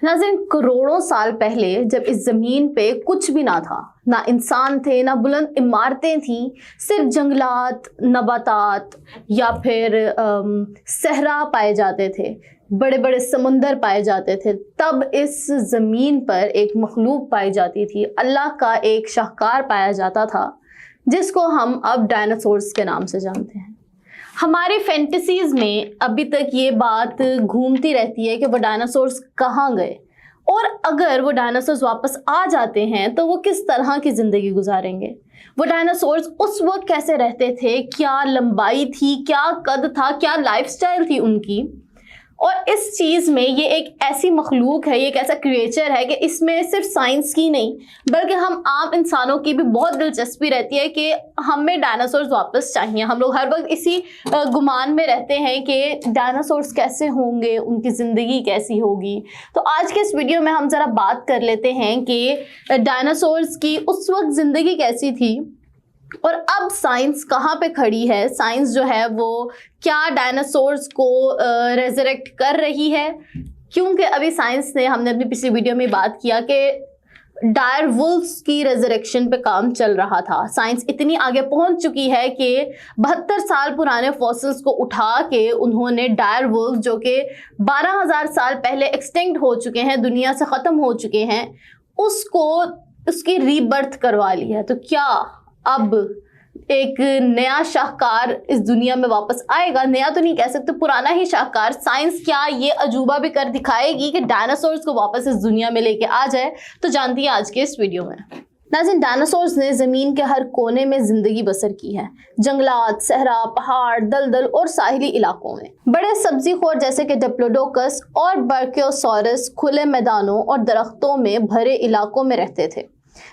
नाज़रीन, करोड़ों साल पहले जब इस ज़मीन पे कुछ भी ना था, ना इंसान थे, ना बुलंद इमारतें थी, सिर्फ जंगलात, नबातात या फिर सहरा पाए जाते थे, बड़े बड़े समुंदर पाए जाते थे, तब इस ज़मीन पर एक मखलूक पाई जाती थी, अल्लाह का एक शाहकार पाया जाता था, जिसको हम अब डायनासोर्स के नाम से जानते हैं। हमारे फैंटेसीज में अभी तक ये बात घूमती रहती है कि वो डायनासोर्स कहाँ गए, और अगर वो डायनासोर्स वापस आ जाते हैं तो वो किस तरह की ज़िंदगी गुजारेंगे, वो डायनासोर्स उस वक्त कैसे रहते थे, क्या लंबाई थी, क्या कद था, क्या लाइफस्टाइल थी उनकी। और इस चीज़ में ये एक ऐसी मखलूक है, ये एक ऐसा क्रिएचर है कि इसमें सिर्फ साइंस की नहीं बल्कि हम आम इंसानों की भी बहुत दिलचस्पी रहती है कि हमें डायनासोर्स वापस चाहिए। हम लोग हर वक्त इसी गुमान में रहते हैं कि डायनासोर्स कैसे होंगे, उनकी ज़िंदगी कैसी होगी। तो आज के इस वीडियो में हम ज़रा बात कर लेते हैं कि डायनासोर्स की उस वक्त ज़िंदगी कैसी थी और अब साइंस कहाँ पे खड़ी है। साइंस जो है वो क्या डायनासोर्स को रेजरेक्ट कर रही है, क्योंकि अभी साइंस ने, हमने अपनी पिछली वीडियो में बात किया कि डायर वुल्फ्स की रेजरेक्शन पे काम चल रहा था। साइंस इतनी आगे पहुंच चुकी है कि 72 साल पुराने फॉसिल्स को उठा के उन्होंने डायर वुल्फ जो कि 12,000 साल पहले एक्सटिंक्ट हो चुके हैं, दुनिया से ख़त्म हो चुके हैं, उसकी रीबर्थ करवा ली है। तो क्या अब एक नया शाहकार इस दुनिया में वापस आएगा? नया तो नहीं कह सकते, पुराना ही शाहकार। साइंस क्या ये अजूबा भी कर दिखाएगी कि डायनासोर्स को वापस इस दुनिया में लेके आ जाए? तो जानती है आज के इस वीडियो में। नाज़रीन, डायनासोर्स ने ज़मीन के हर कोने में ज़िंदगी बसर की है, जंगलात, सहरा, पहाड़, दलदल और साहिली इलाकों में। बड़े सब्जी खोर जैसे कि डिप्लोडोकस और ब्रैकियोसॉरस खुले मैदानों और दरख्तों में भरे इलाकों में रहते थे,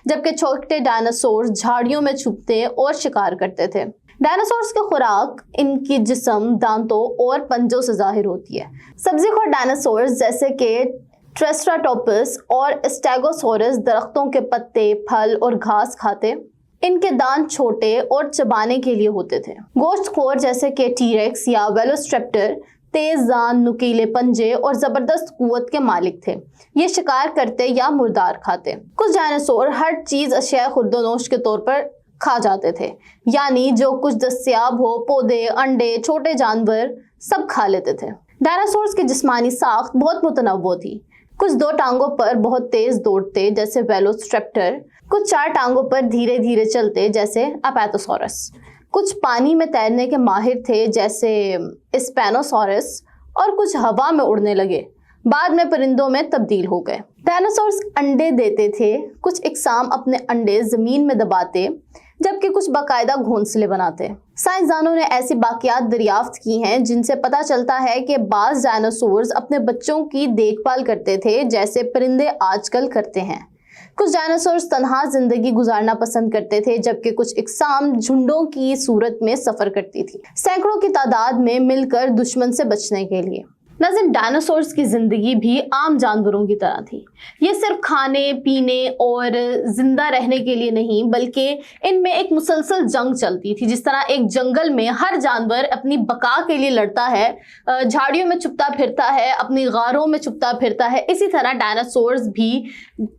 जबकि छोटे डायनासोर झाड़ियों में छुपते और शिकार करते थे। डायनासोर्स की खुराक इनकी जिस्म, दांतों और पंजों से जाहिर होती है। सब्जीखोर डायनासोर्स जैसे कि ट्रायसेराटोप्स और स्टेगोसोरस दरख्तों के पत्ते, फल और घास खाते। इनके दांत छोटे और चबाने के लिए होते थे। गोश्तखोर जैसे कि टीरेक्स या वेलोसिरैप्टर तेज दांत, नुकीले पंजे और जबरदस्त कुव्वत के मालिक थे। ये शिकार करते या मुर्दार खाते। कुछ डायनासोर हर चीज अशिया खुर्दोनोश के तौर पर खा जाते थे, यानी जो कुछ दस्तयाब हो, पौधे, अंडे, छोटे जानवर सब खा लेते थे। डायनासोर्स की जिस्मानी साख्त बहुत मुतनव्वो थी। कुछ 2 टांगों पर बहुत तेज दौड़ते जैसे वेलोसिरैप्टर, कुछ 4 टांगों पर धीरे धीरे चलते जैसे एपेटोसॉरस, कुछ पानी में तैरने के माहिर थे जैसे स्पेनोसॉरस, और कुछ हवा में उड़ने लगे, बाद में परिंदों में तब्दील हो गए। डायनासोर्स अंडे देते थे। कुछ इकसाम अपने अंडे जमीन में दबाते, जबकि कुछ बाकायदा घोंसले बनाते। साइंसदानों ने ऐसी बाकियात दरियाफ्त की हैं जिनसे पता चलता है कि बाज़ डायनासोर्स अपने बच्चों की देखभाल करते थे जैसे परिंदे आजकल करते हैं। कुछ डायनासोर्स तन्हा जिंदगी गुजारना पसंद करते थे, जबकि कुछ इकसाम झुंडों की सूरत में सफर करती थी, सैकड़ों की तादाद में मिलकर दुश्मन से बचने के लिए। नाज़रीन, डायनासोर्स की ज़िंदगी भी आम जानवरों की तरह थी। ये सिर्फ खाने पीने और ज़िंदा रहने के लिए नहीं, बल्कि इनमें एक मुसलसल जंग चलती थी। जिस तरह एक जंगल में हर जानवर अपनी बका के लिए लड़ता है, झाड़ियों में छुपता फिरता है, अपनी गारों में छुपता फिरता है, इसी तरह डायनासोर्स भी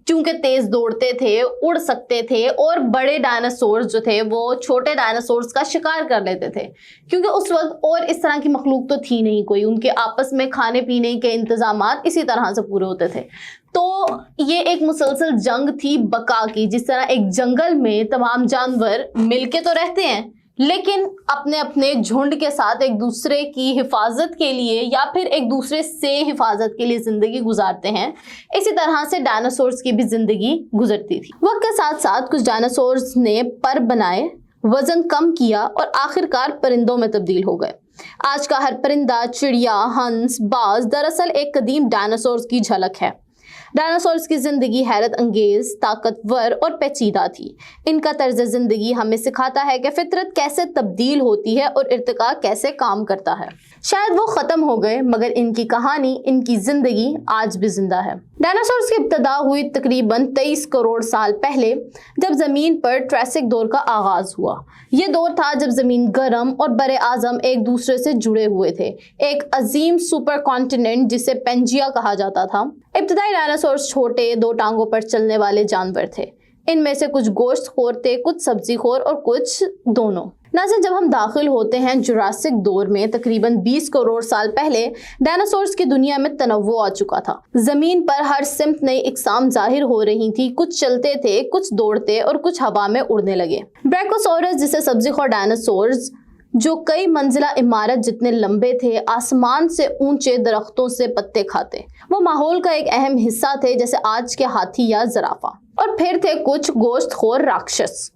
चूँकि तेज़ दौड़ते थे, उड़ सकते थे, और बड़े डायनासोर्स जो थे वो छोटे डायनासोर्स का शिकार कर लेते थे, क्योंकि उस वक्त और इस तरह की मखलूक तो थी नहीं कोई। उनके आपस में खाने पीने के इंतजामात इसी तरह से पूरे होते थे। तो ये एक मुसलसल जंग थी बका की। जिस तरह एक जंगल में तमाम जानवर मिलके तो रहते हैं, लेकिन अपने अपने झुंड के साथ एक दूसरे की हिफाजत के लिए या फिर एक दूसरे से हिफाजत के लिए जिंदगी गुजारते हैं, इसी तरह से डायनासोर्स की भी जिंदगी गुजरती थी। वक्त के साथ साथ कुछ डायनासोर्स ने पर बनाए, वजन कम किया और आखिरकार परिंदों में तब्दील हो गए। आज का हर परिंदा, चिड़िया, हंस, बाज दरअसल एक कदीम डायनासोर्स की झलक है। डायनासोर्स की जिंदगी हैरत अंगेज, ताकतवर और पेचीदा थी। इनका तर्ज जिंदगी हमें सिखाता है कि फितरत कैसे तब्दील होती है और इर्तिका कैसे काम करता है। शायद वो खत्म हो गए, मगर इनकी कहानी, इनकी जिंदगी आज भी जिंदा है। डायनासोर्स की इब्तदा हुई तकरीबन 23 करोड़ साल पहले, जब जमीन पर ट्रैसिक दौर का आगाज हुआ। ये दौर था जब जमीन गर्म और बरे आजम एक दूसरे से जुड़े हुए थे, एक अजीम सुपर कॉन्टिनेंट जिसे पेंजिया कहा जाता था। इब्तदाई डायनासोर्स छोटे, 2 टांगों पर चलने वाले जानवर थे। इनमें से कुछ गोश्तखोर थे, कुछ सब्जीखोर और कुछ दोनों। नाज़रीन, जब हम दाखिल होते हैं जुरासिक दौर में, तकरीबन 20 करोड़ साल पहले डायनासोर्स की दुनिया में तनव्वु आ चुका था। जमीन पर हर सिम्त नई इकसाम जाहिर हो रही थी। कुछ चलते थे, कुछ दौड़ते और कुछ हवा में उड़ने लगे। ब्रैकोसॉरस, जिसे सब्जीखोर डायनासोर्स, जो कई मंजिला इमारत जितने लंबे थे, आसमान से ऊंचे दरख्तों से पत्ते खाते, वो माहौल का एक अहम हिस्सा थे, जैसे आज के हाथी या ज़राफ़ा। और फिर थे कुछ गोश्तखोर राक्षस,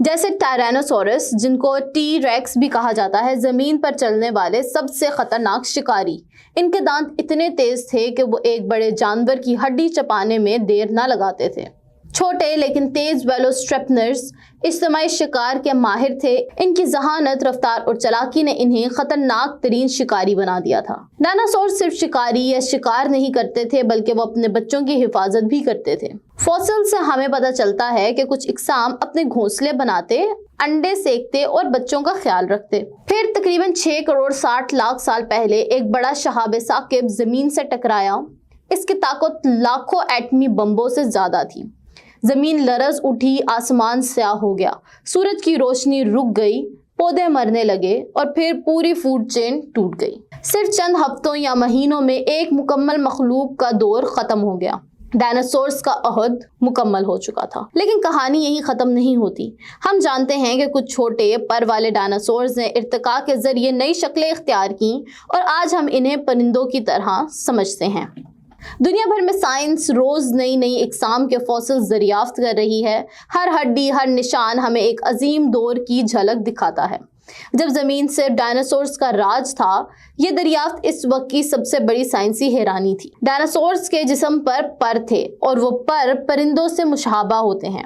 जैसे टायरानोसोरस, जिनको टी रेक्स भी कहा जाता है, जमीन पर चलने वाले सबसे खतरनाक शिकारी। इनके दांत इतने तेज थे कि वो एक बड़े जानवर की हड्डी चबाने में देर ना लगाते थे। छोटे लेकिन तेज वेलोस्ट्रेप्टर्स इज्तिमाई शिकार के माहिर थे। इनकी जहानत, रफ्तार और चालाकी ने इन्हें खतरनाक तरीन शिकारी बना दिया था। डायनासोर सिर्फ शिकारी या शिकार नहीं करते थे, बल्कि वो अपने बच्चों की हिफाजत भी करते थे। फॉसिल से हमें पता चलता है कि कुछ इकसाम अपने घोंसले बनाते, अंडे सेकते और बच्चों का ख्याल रखते। फिर तकरीबन 6 करोड़ 60 लाख साल पहले एक बड़ा शहाब साकिब जमीन से टकराया। इसकी ताकत लाखों एटमी बम्बों से ज्यादा थी। जमीन लरज उठी, आसमान स्याह हो गया, सूरज की रोशनी रुक गई, पौधे मरने लगे और फिर पूरी फूड चेन टूट गई। सिर्फ चंद हफ्तों या महीनों में एक मुकम्मल मखलूक का दौर खत्म हो गया। डायनासोर्स का अहद मुकम्मल हो चुका था। लेकिन कहानी यही खत्म नहीं होती। हम जानते हैं कि कुछ छोटे पर वाले डायनासोर्स ने इर्तिका के जरिए नई शक्लें इख्तियार की और आज हम इन्हें परिंदों की तरह समझते हैं। दुनिया भर में साइंस रोज नई नई इकसाम के फॉसिल्स दरियाफ्त कर रही है। हर हड्डी, हर निशान हमें एक अजीम दौर की झलक दिखाता है, जब जमीन सिर्फ डायनासोर्स का राज था। ये दरियाफ्त इस वक्त की सबसे बड़ी साइंसी हैरानी थी। डायनासोर्स के जिस्म पर थे और वो पर परिंदों से मुशाबा होते हैं।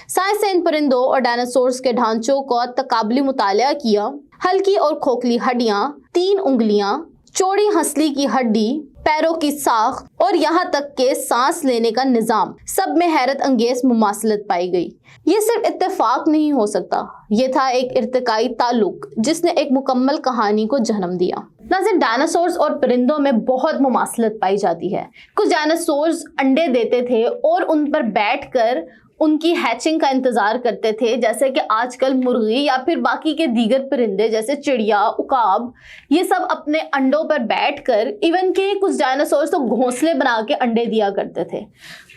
साइंस ने इन परिंदों और डायनासोर्स के ढांचों का तकाबली मुतालिया किया। हल्की और खोखली हड्डियां, 3 उंगलियां, चौड़ी हंसली की हड्डी, पैरों की साख और यहाँ तक के सांस लेने का निजाम, सब में हैरत अंगेज मुमासलत पाई गई। ये सिर्फ इत्तेफाक नहीं हो सकता, ये था एक इर्तिकाई ताल्लुक जिसने एक मुकम्मल कहानी को जन्म दिया। नाज़रीन, डायनासोर्स और परिंदों में बहुत मुमासलत पाई जाती है। कुछ डायनासोर्स अंडे देते थे और उन पर बैठकर उनकी हैचिंग का इंतजार करते थे, जैसे कि आजकल मुर्गी या फिर बाकी के दीगर परिंदे जैसे चिड़िया, उकाब, ये सब अपने अंडों पर बैठकर, इवन के कुछ डायनासोर्स तो घोंसले बना के अंडे दिया करते थे।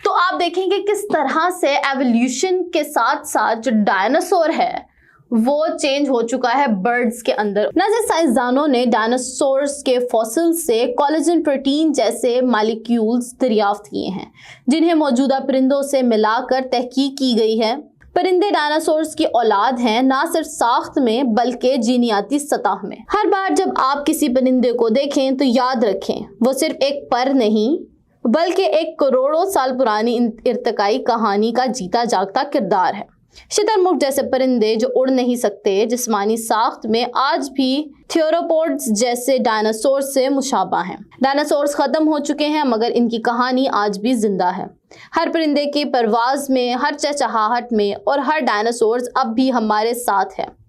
तो आप देखेंगे किस तरह से एवोल्यूशन के साथ साथ जो डायनासोर है वो चेंज हो चुका है बर्ड्स के अंदर। नाज़रीन, साइंसदानों ने डायनासोर्स के फॉसिल से कोलेजन प्रोटीन जैसे मॉलिक्यूल्स दरियाफ्त किए हैं, जिन्हें मौजूदा परिंदों से मिलाकर तहकीक की गई है। परिंदे डायनासोर्स की औलाद हैं, ना सिर्फ साख्त में बल्कि जीनियाती सतह में। हर बार जब आप किसी परिंदे को देखें तो याद रखें, वो सिर्फ एक पर नहीं बल्कि एक करोड़ों साल पुरानी इर्तिकाई कहानी का जीता जागता किरदार है। शुतुरमुर्ग जैसे परिंदे जो उड़ नहीं सकते, जिस्मानी साख्त में आज भी थियोरोपोड्स जैसे डायनासोर से मुशाबा हैं। डायनासोर्स खत्म हो चुके हैं, मगर इनकी कहानी आज भी जिंदा है। हर परिंदे की परवाज में, हर चहचहाहट में और हर डायनासोर्स अब भी हमारे साथ है।